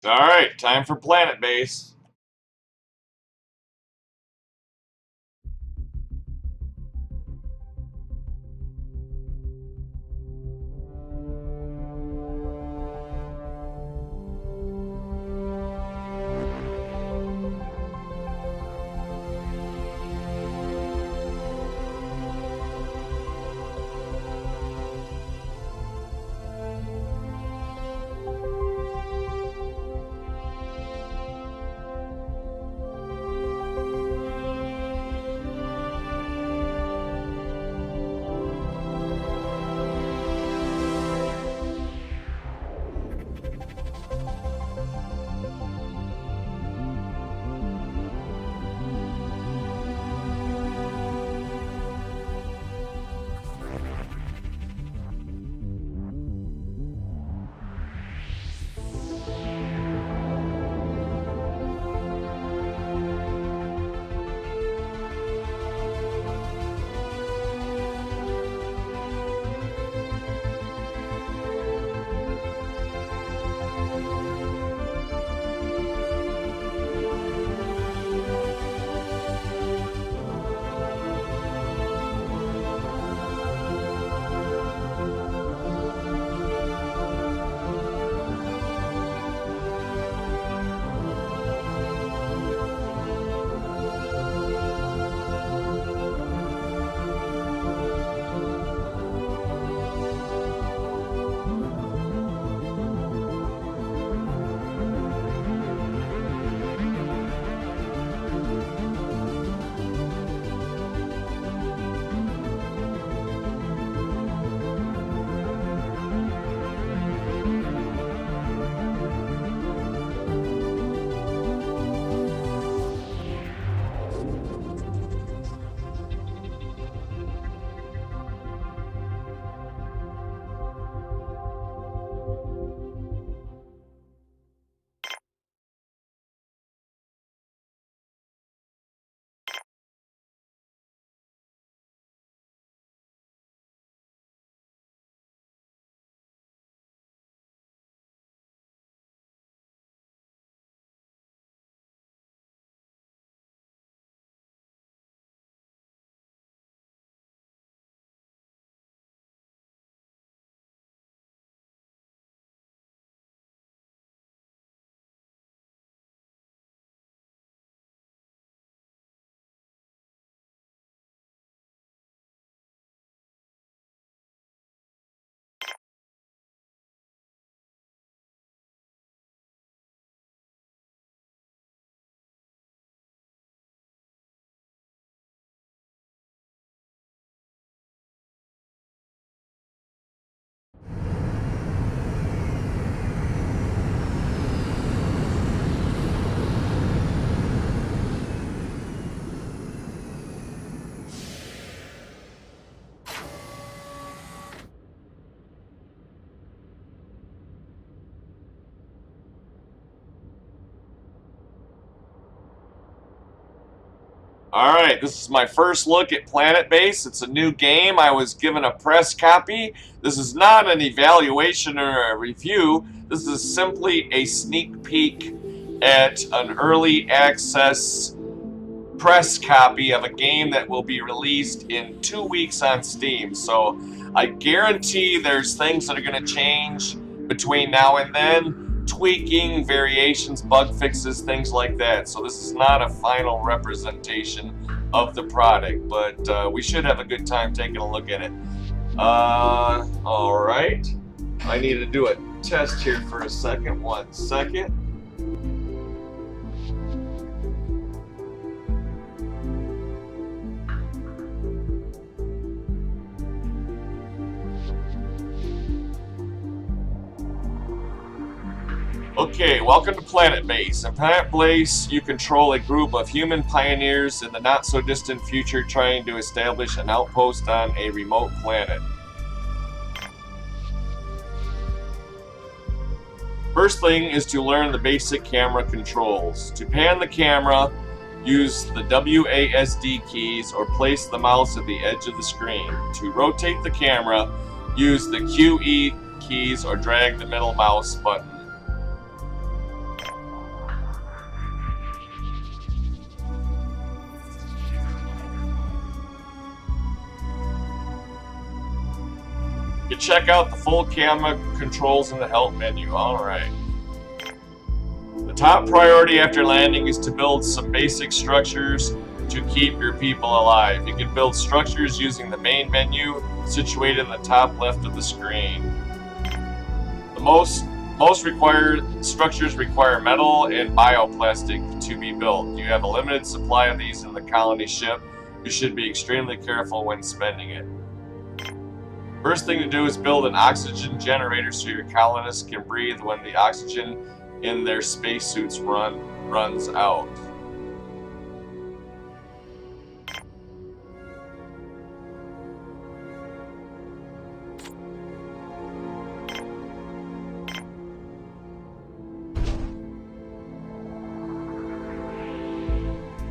Alright, time for Planetbase. Alright, this is my first look at Planetbase. It's a new game. I was given a press copy. This is not an evaluation or a review. This is simply a sneak peek at an early access press copy of a game that will be released in 2 weeks on Steam. So I guarantee there's things that are going to change between now and then. Tweaking, variations, bug fixes, things like that. So this is not a final representation of the product, but we should have a good time taking a look at it. Alright. I need to do a test here for a second. 1 second. Okay, welcome to Planetbase. In Planetbase, you control a group of human pioneers in the not-so-distant future trying to establish an outpost on a remote planet. First thing is to learn the basic camera controls. To pan the camera, use the WASD keys or place the mouse at the edge of the screen. To rotate the camera, use the QE keys or drag the middle mouse button. can check out the full camera controls in the help menu. Alright. The top priority after landing is to build some basic structures to keep your people alive. You can build structures using the main menu situated in the top left of the screen. The most required structures require metal and bioplastic to be built. You have a limited supply of these in the colony ship. You should be extremely careful when spending it. First thing to do is build an oxygen generator so your colonists can breathe when the oxygen in their spacesuits runs out.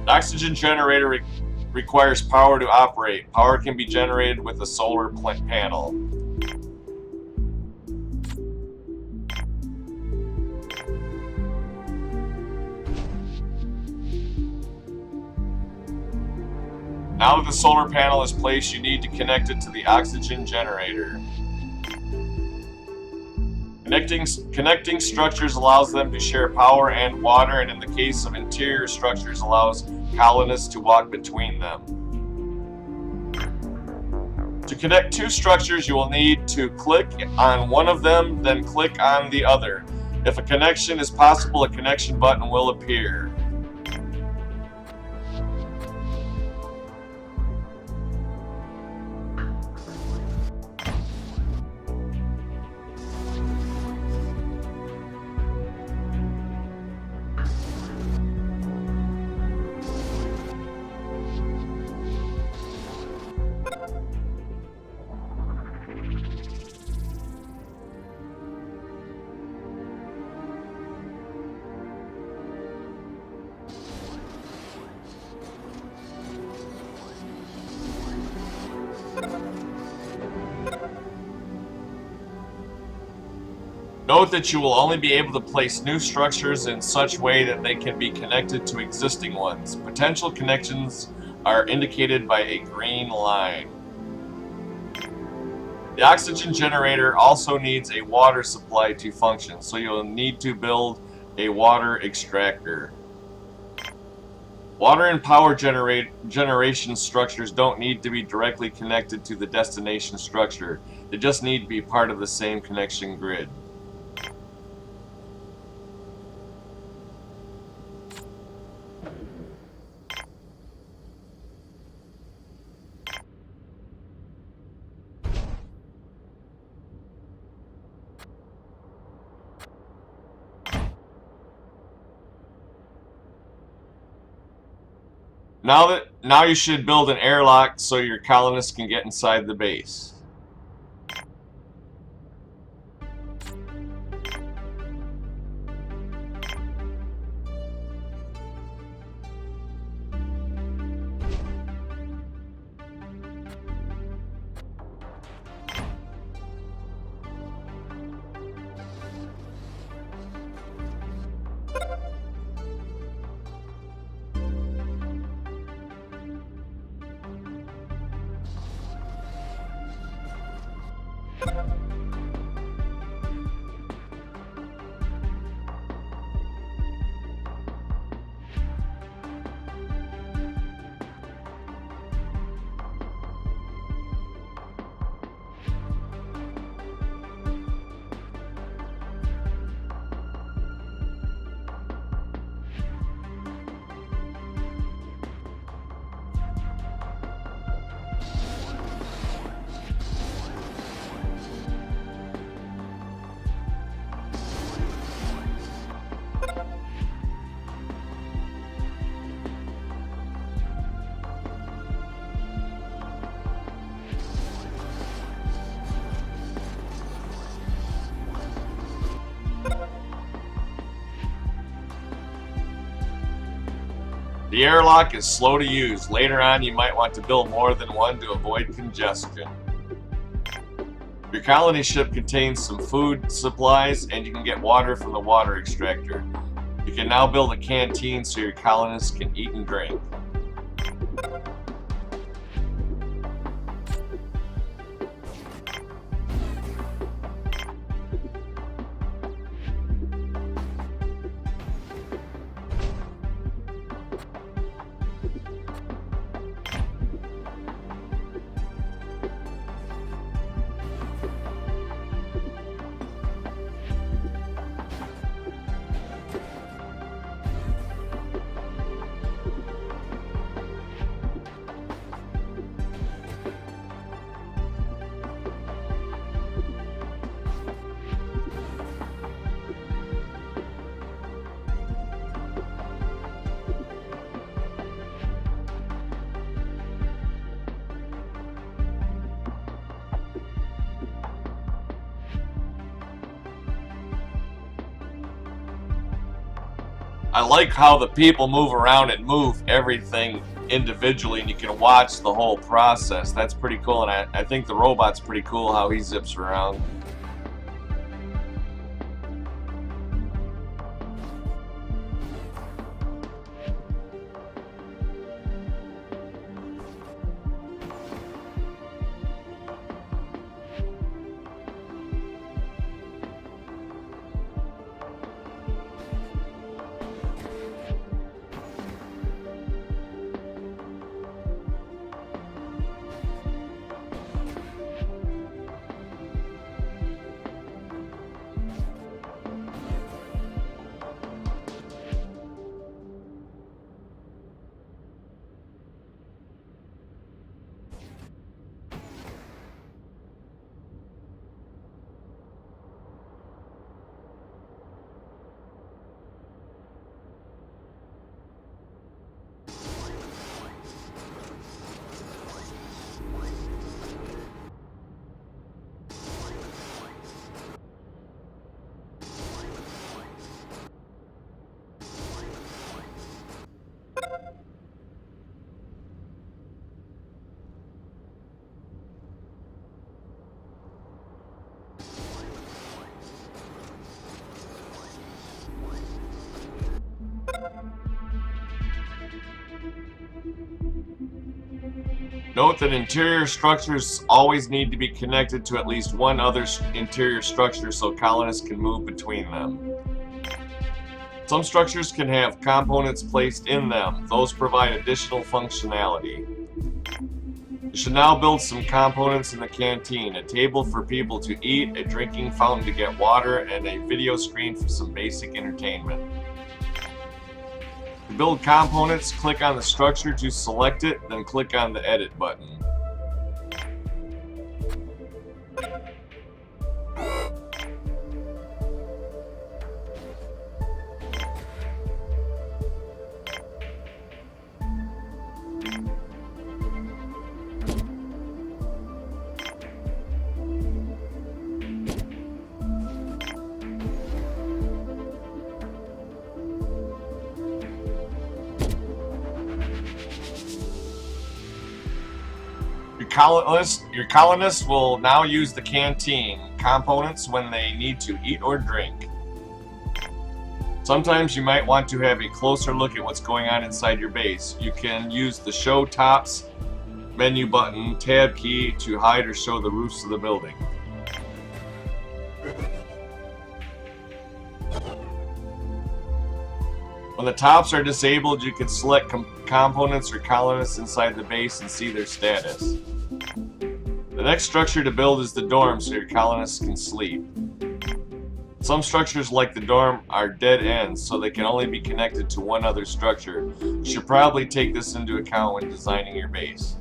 The oxygen generator requires power to operate. Power can be generated with a solar panel. Now that the solar panel is placed, you need to connect it to the oxygen generator. Connecting structures allows them to share power and water, and in the case of interior structures allows colonists to walk between them. To connect two structures, you will need to click on one of them, then click on the other. If a connection is possible, a connection button will appear. Note that you will only be able to place new structures in such way that they can be connected to existing ones. Potential connections are indicated by a green line. The oxygen generator also needs a water supply to function, so you'll need to build a water extractor. Water and power generation structures don't need to be directly connected to the destination structure. They just need to be part of the same connection grid. Now you should build an airlock so your colonists can get inside the base. The airlock is slow to use. Later on, you might want to build more than one to avoid congestion. Your colony ship contains some food supplies, and you can get water from the water extractor. You can now build a canteen so your colonists can eat and drink. I like how the people move around and move everything individually, and you can watch the whole process. That's pretty cool, and I think the robot's pretty cool how he zips around. Note that interior structures always need to be connected to at least one other interior structure so colonists can move between them. Some structures can have components placed in them. Those provide additional functionality. You should now build some components in the canteen. A table for people to eat, a drinking fountain to get water, and a video screen for some basic entertainment. To build components, click on the structure to select it, then click on the edit button. Your colonists will now use the canteen components when they need to eat or drink. Sometimes you might want to have a closer look at what's going on inside your base. You can use the Show Tops menu button, tab key, to hide or show the roofs of the building. When the tops are disabled, you can select components or colonists inside the base and see their status. The next structure to build is the dorm so your colonists can sleep. Some structures like the dorm are dead ends, so they can only be connected to one other structure. You should probably take this into account when designing your base.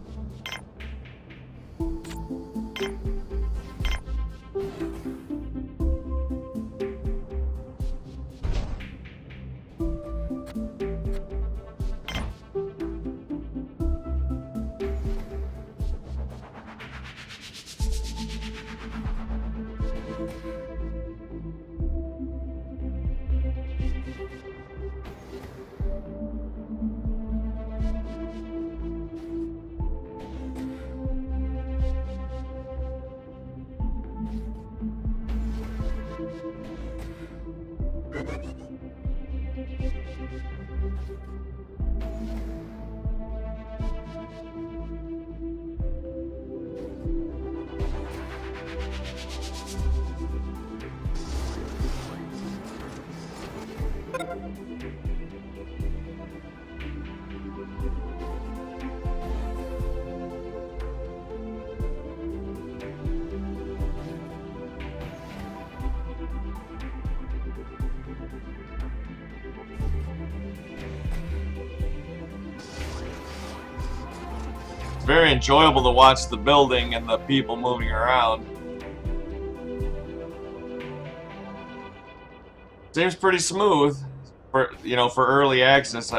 It's very enjoyable to watch the building and the people moving around. Seems pretty smooth for early access.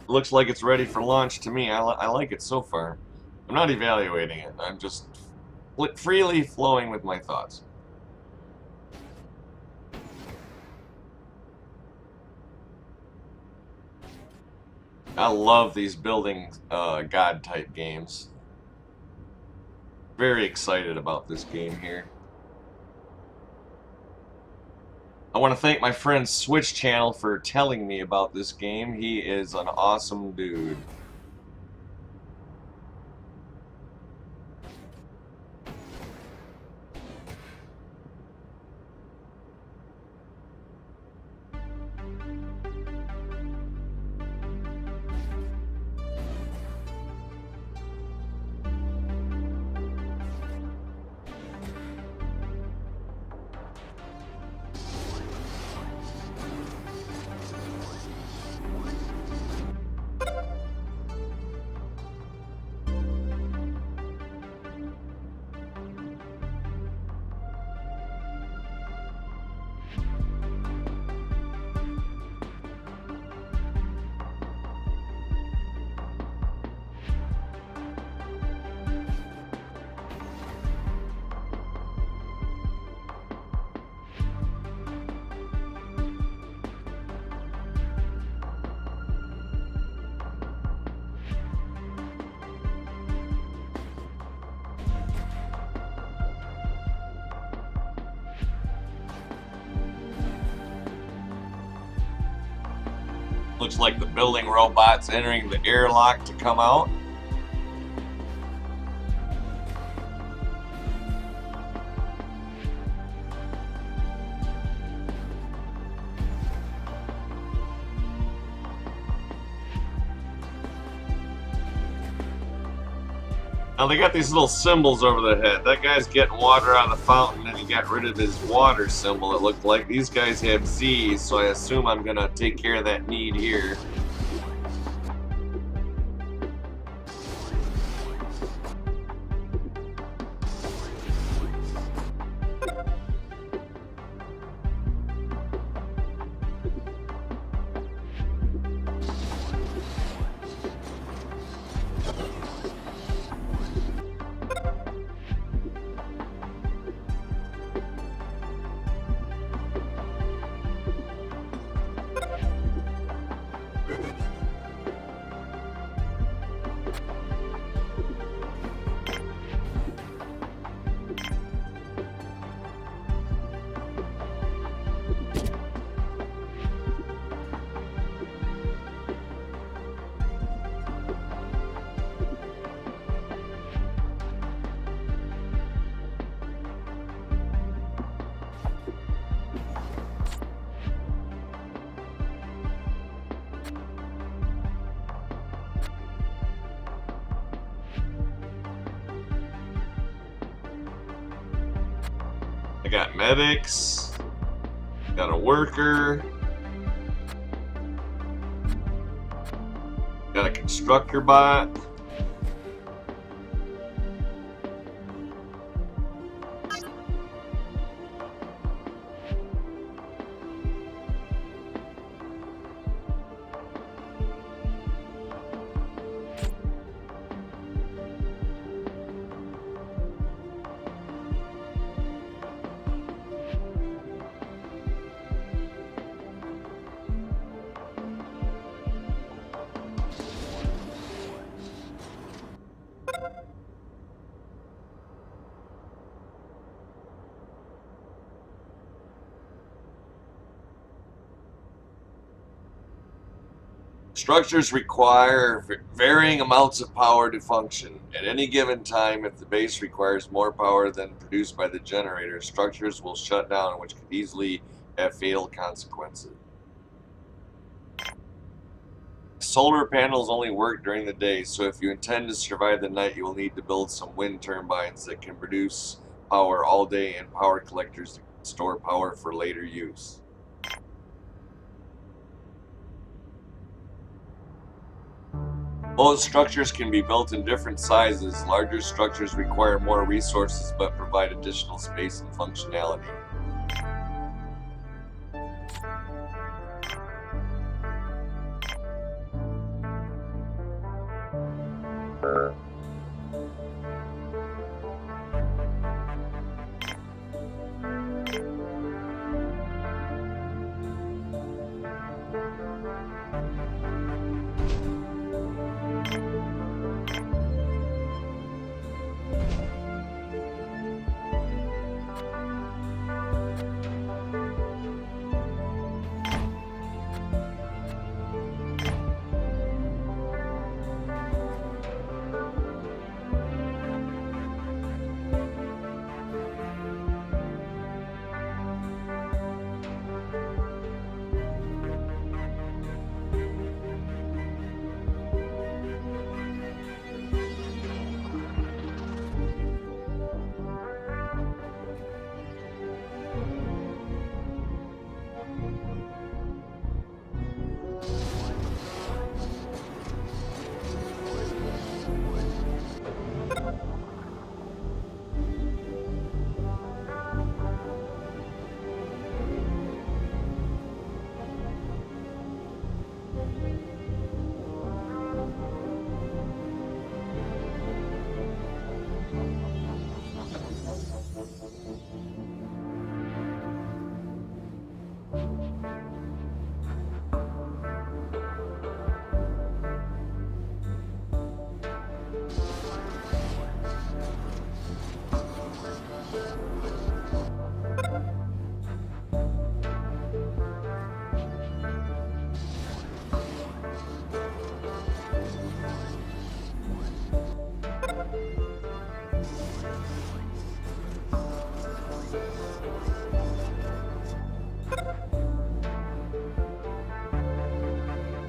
Looks like it's ready for launch to me. I like it so far. I'm not evaluating it. I'm just freely flowing with my thoughts. I love these building god type games. Very excited about this game here. I want to thank my friend Switch Channel for telling me about this game. He is an awesome dude. Looks like the building robot's entering the airlock to come out. Now they got these little symbols over their head. That guy's getting water out of the fountain and he got rid of his water symbol, it looked like. These guys have Z's, so I assume I'm gonna take care of that need here. I got medics, got a worker, got a constructor bot. Structures require varying amounts of power to function. At any given time, if the base requires more power than produced by the generator, structures will shut down, which could easily have fatal consequences. Solar panels only work during the day, so if you intend to survive the night, you will need to build some wind turbines that can produce power all day and power collectors to store power for later use. Both structures can be built in different sizes. Larger structures require more resources but provide additional space and functionality.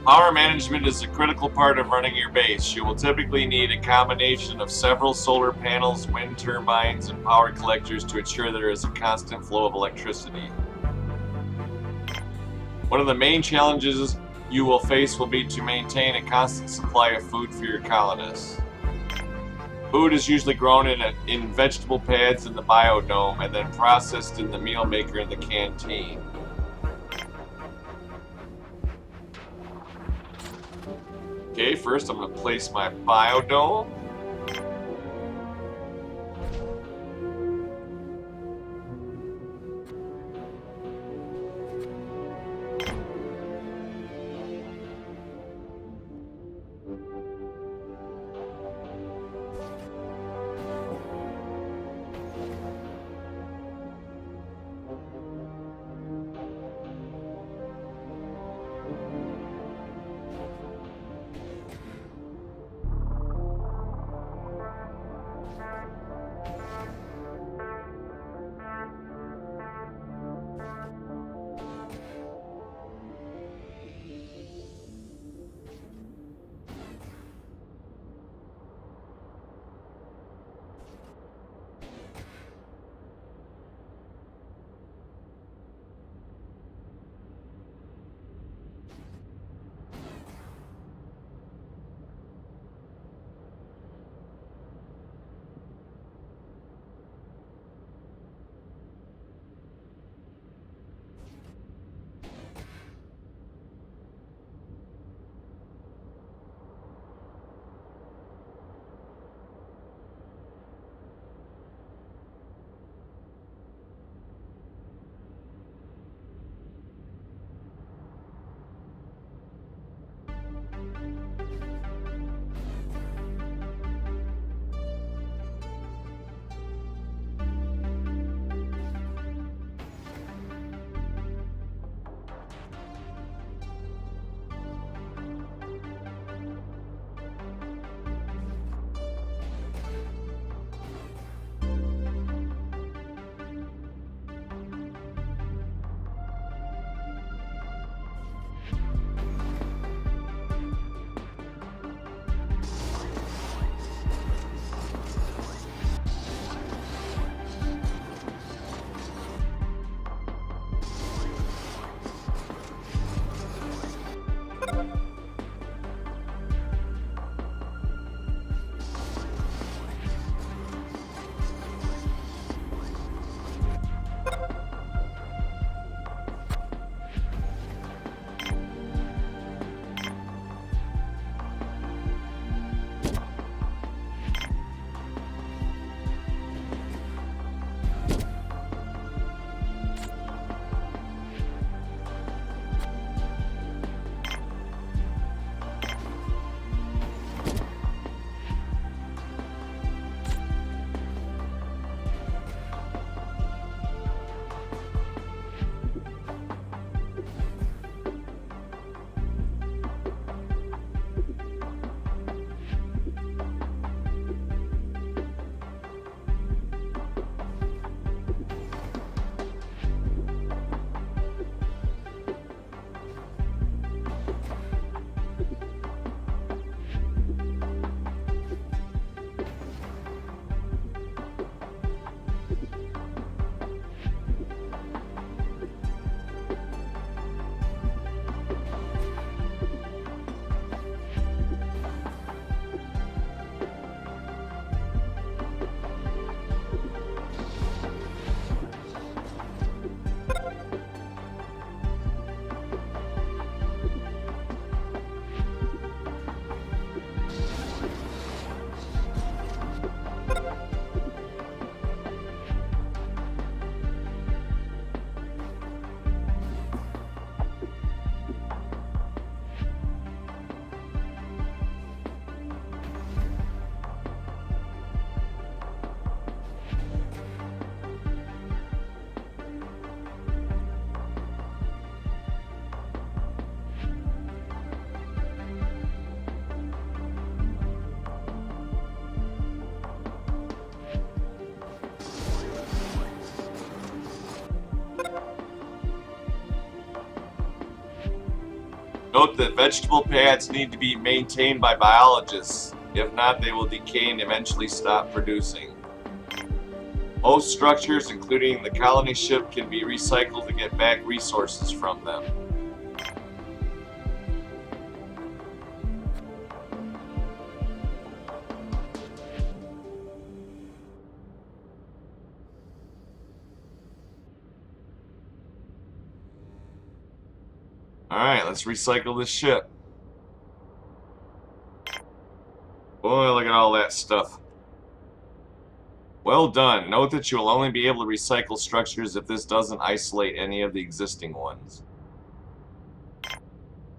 Power management is a critical part of running your base. You will typically need a combination of several solar panels, wind turbines, and power collectors to ensure there is a constant flow of electricity. One of the main challenges you will face will be to maintain a constant supply of food for your colonists. Food is usually grown in vegetable pads in the biodome and then processed in the meal maker in the canteen. Okay, first I'm going to place my biodome. Note that vegetable pads need to be maintained by biologists. If not, they will decay and eventually stop producing. Most structures, including the colony ship, can be recycled to get back resources from them. Alright, let's recycle this ship. Boy, look at all that stuff. Well done. Note that you will only be able to recycle structures if this doesn't isolate any of the existing ones.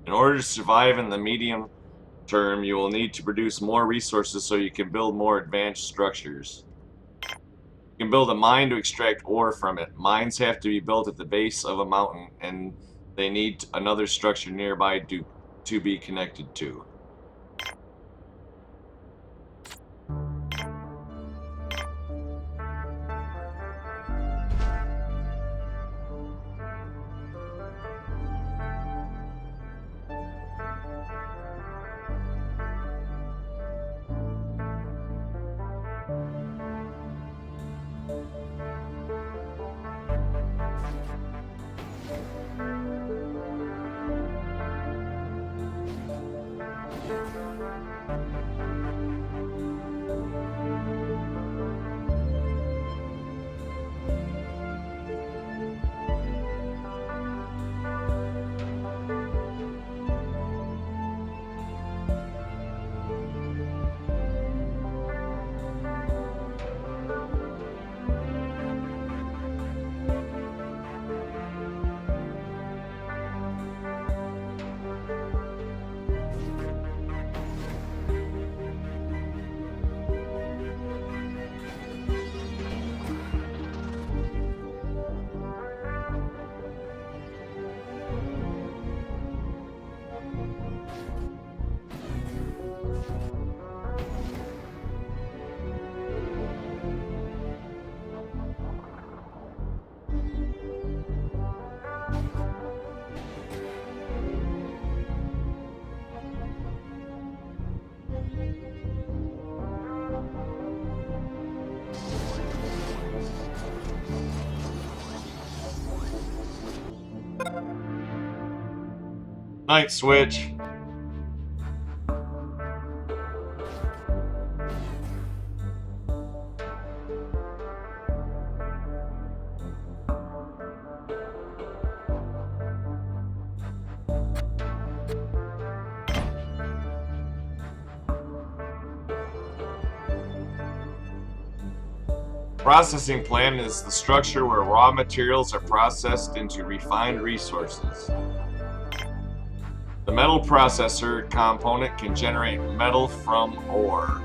In order to survive in the medium term, you will need to produce more resources so you can build more advanced structures. You can build a mine to extract ore from it. Mines have to be built at the base of a mountain, and they need another structure nearby to be connected to. Night switch. Processing plant is the structure where raw materials are processed into refined resources. The metal processor component can generate metal from ore.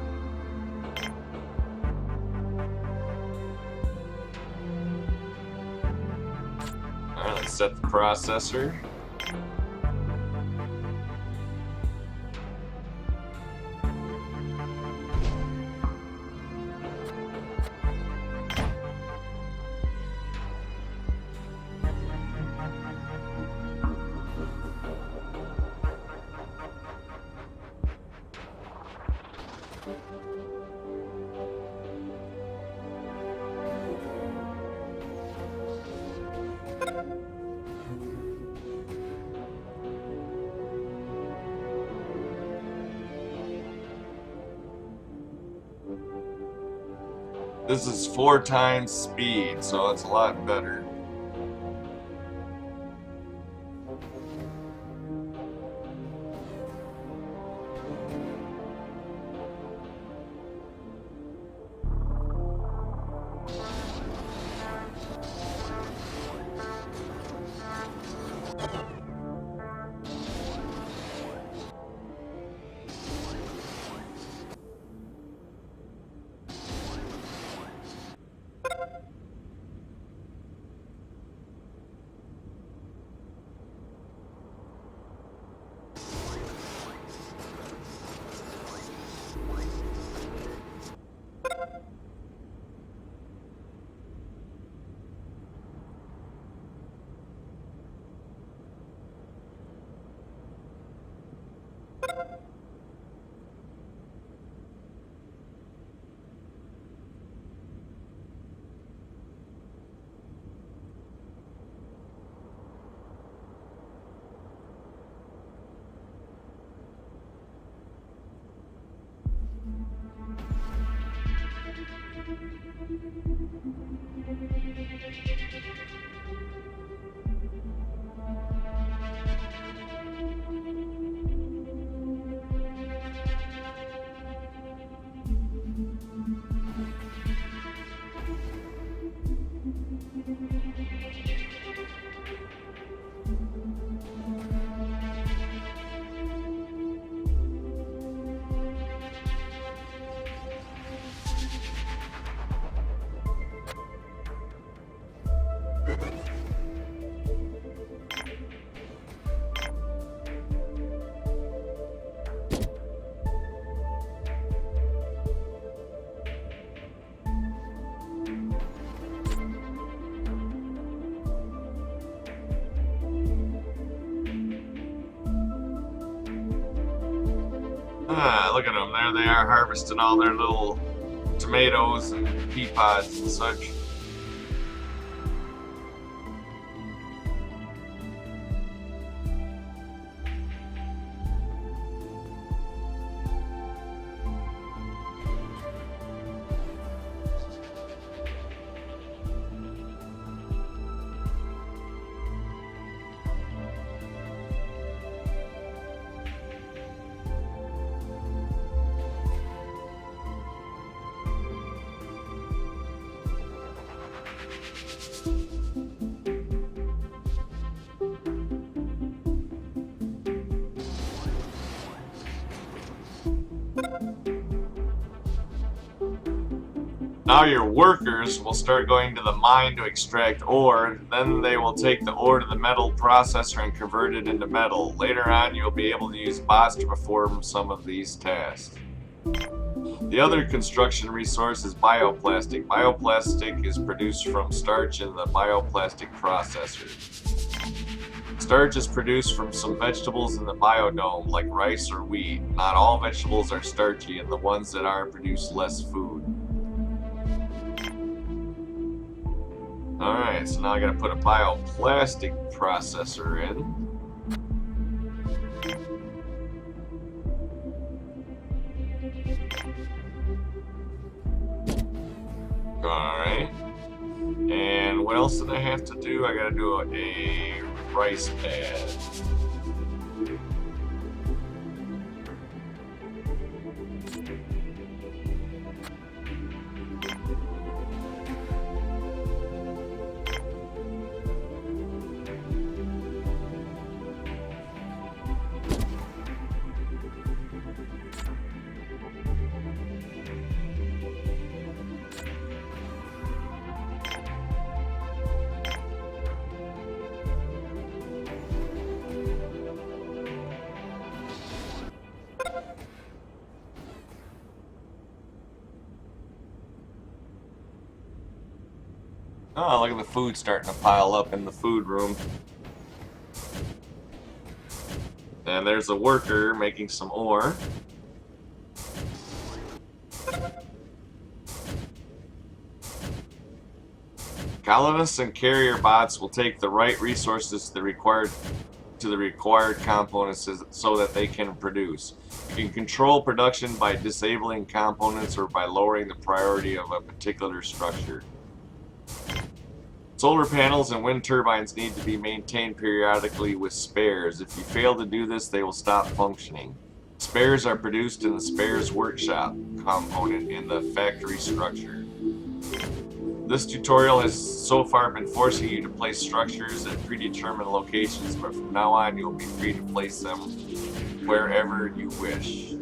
Alright, let's set the processor. This is 4 times speed, so it's a lot better. Ah, look at them. There they are harvesting all their little tomatoes and pea pods and such. Now your workers will start going to the mine to extract ore, then they will take the ore to the metal processor and convert it into metal. Later on, you'll be able to use bots to perform some of these tasks. The other construction resource is bioplastic. Bioplastic is produced from starch in the bioplastic processor. Starch is produced from some vegetables in the biodome, like rice or wheat. Not all vegetables are starchy, and the ones that are produce less food. Alright, so now I gotta put a bioplastic processor in. Alright. And what else did I have to do? I gotta do a rice pad. Oh, look at the food starting to pile up in the food room. And there's a worker making some ore. Colonists and carrier bots will take the right resources to the required components so that they can produce. You can control production by disabling components or by lowering the priority of a particular structure. Solar panels and wind turbines need to be maintained periodically with spares. If you fail to do this, they will stop functioning. Spares are produced in the spares workshop component in the factory structure. This tutorial has so far been forcing you to place structures at predetermined locations, but from now on you'll be free to place them wherever you wish.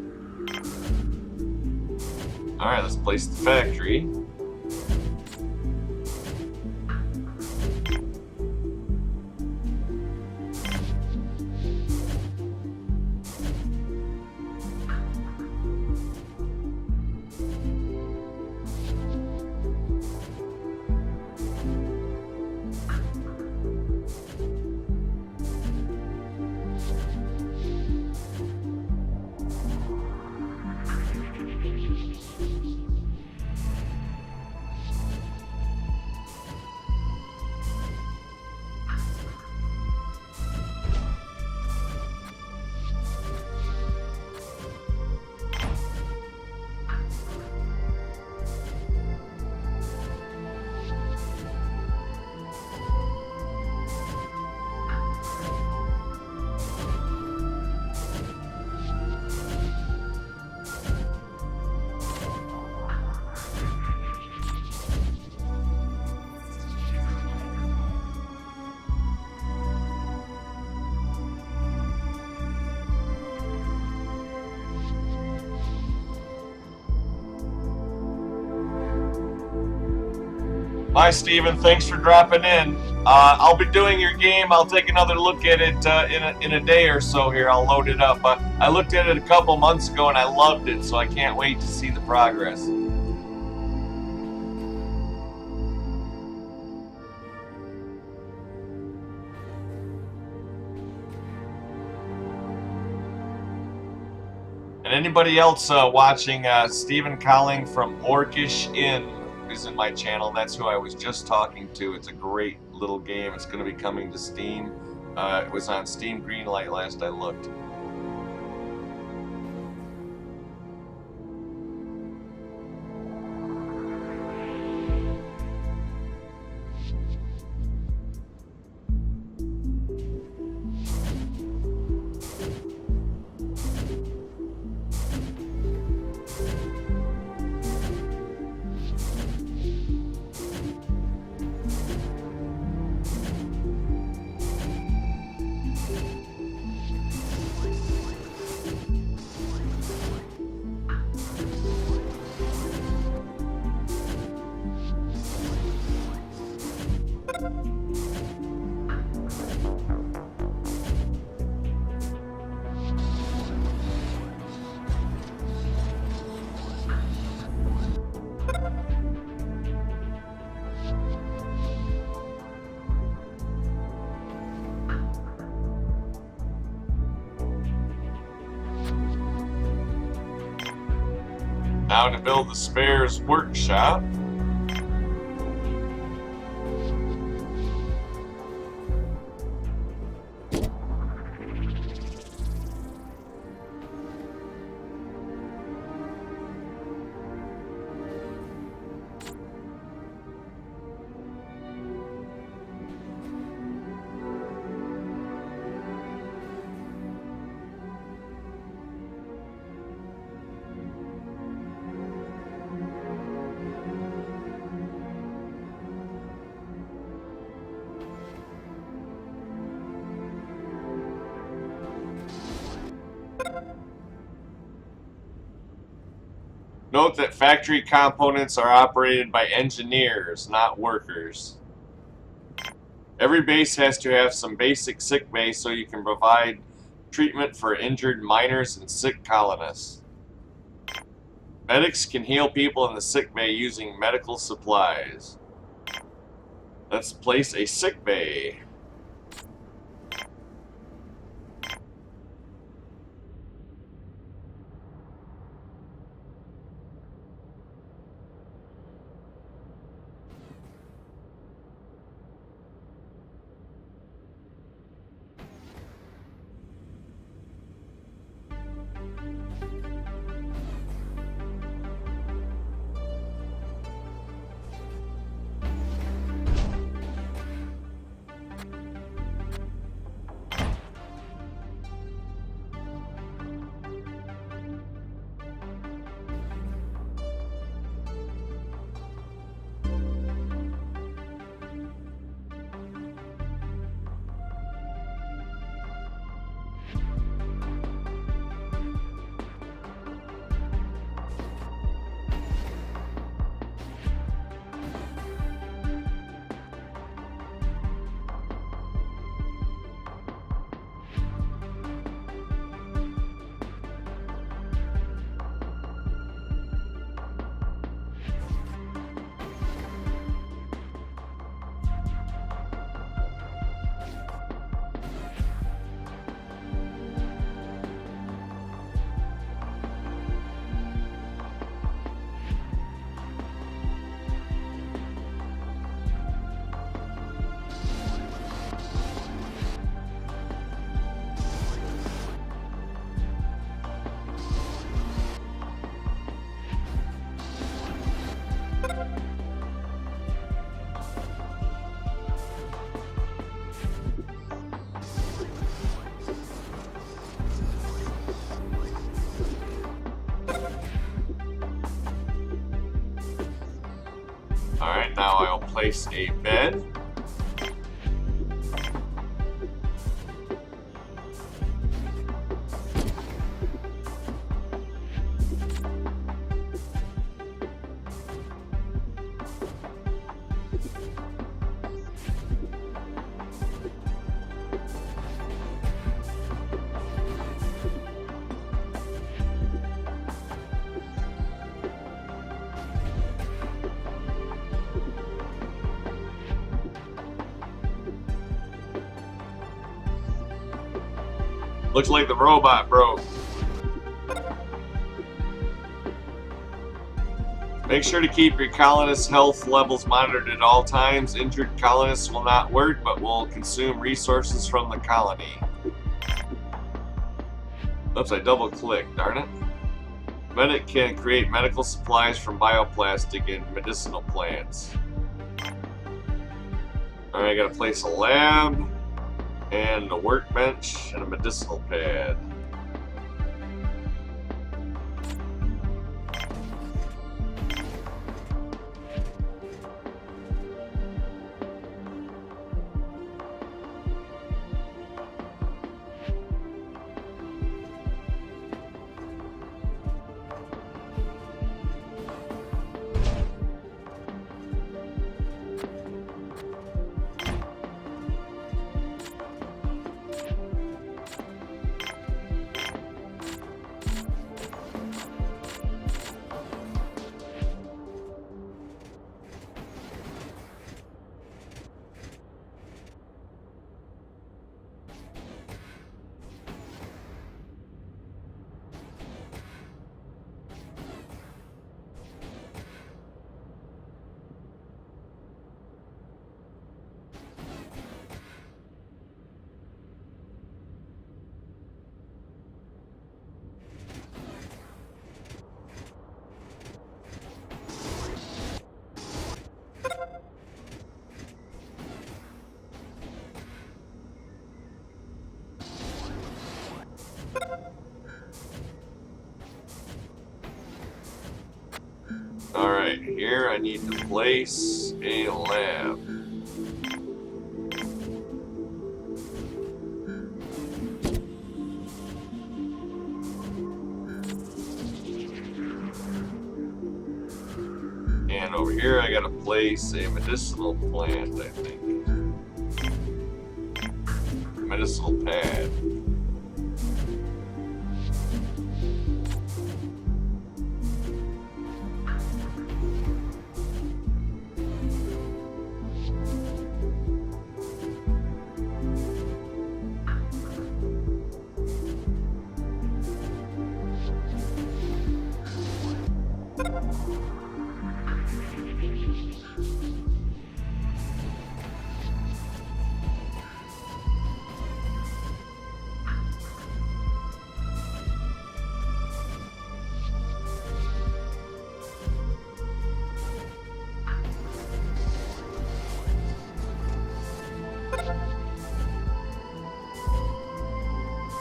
Alright, let's place the factory. Hi, Steven. Thanks for dropping in. I'll be doing your game. I'll take another look at it in a day or so here. I'll load it up. I looked at it a couple months ago and I loved it, so I can't wait to see the progress. And anybody else watching, Stephen Colling from Orcish Inn is in my channel. That's who I was just talking to. It's a great little game. It's going to be coming to Steam. It was on Steam Greenlight last I looked. Now to build the spares workshop. Note that factory components are operated by engineers, not workers. Every base has to have some basic sick bay so you can provide treatment for injured miners and sick colonists. Medics can heal people in the sick bay using medical supplies. Let's place a sick bay. Alright, now I'll place a bed. Looks like the robot broke. Make sure to keep your colonists' health levels monitored at all times. Injured colonists will not work, but will consume resources from the colony. Oops, I double-clicked, darn it. Medic can create medical supplies from bioplastic and medicinal plants. Alright, I gotta place a lab, and a workbench, and a medicinal pad. Alright, here I need to place a lab. And over here I gotta place a medicinal plant, I think. Medicinal pad.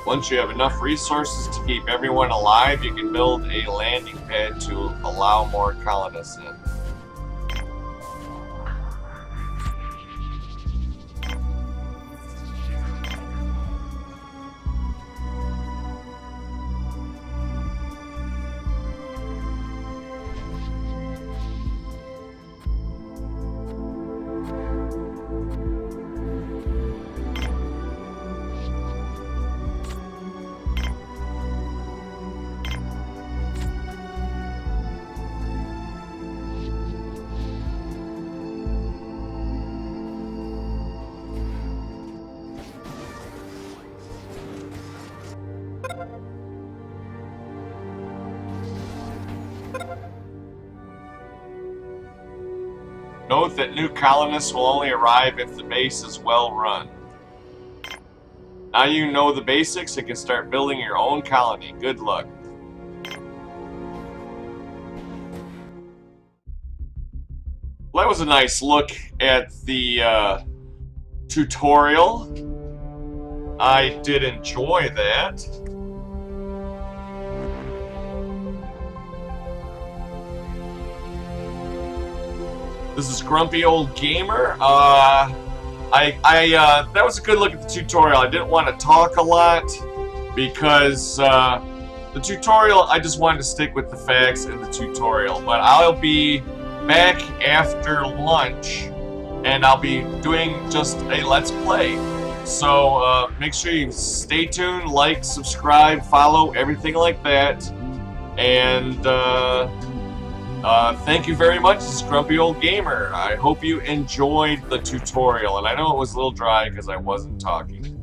Once you have enough resources to keep everyone alive, you can build a landing pad to allow more colonists in. Note that new colonists will only arrive if the base is well run. Now you know the basics and can start building your own colony. Good luck. Well, that was a nice look at the tutorial. I did enjoy that. This is Grumpy Old Gamer. That was a good look at the tutorial. I didn't want to talk a lot because the tutorial, I just wanted to stick with the facts in the tutorial. But I'll be back after lunch and I'll be doing just a Let's Play. So make sure you stay tuned, like, subscribe, follow, everything like that. And thank you very much. This is Grumpy Old Gamer. I hope you enjoyed the tutorial. And I know it was a little dry because I wasn't talking.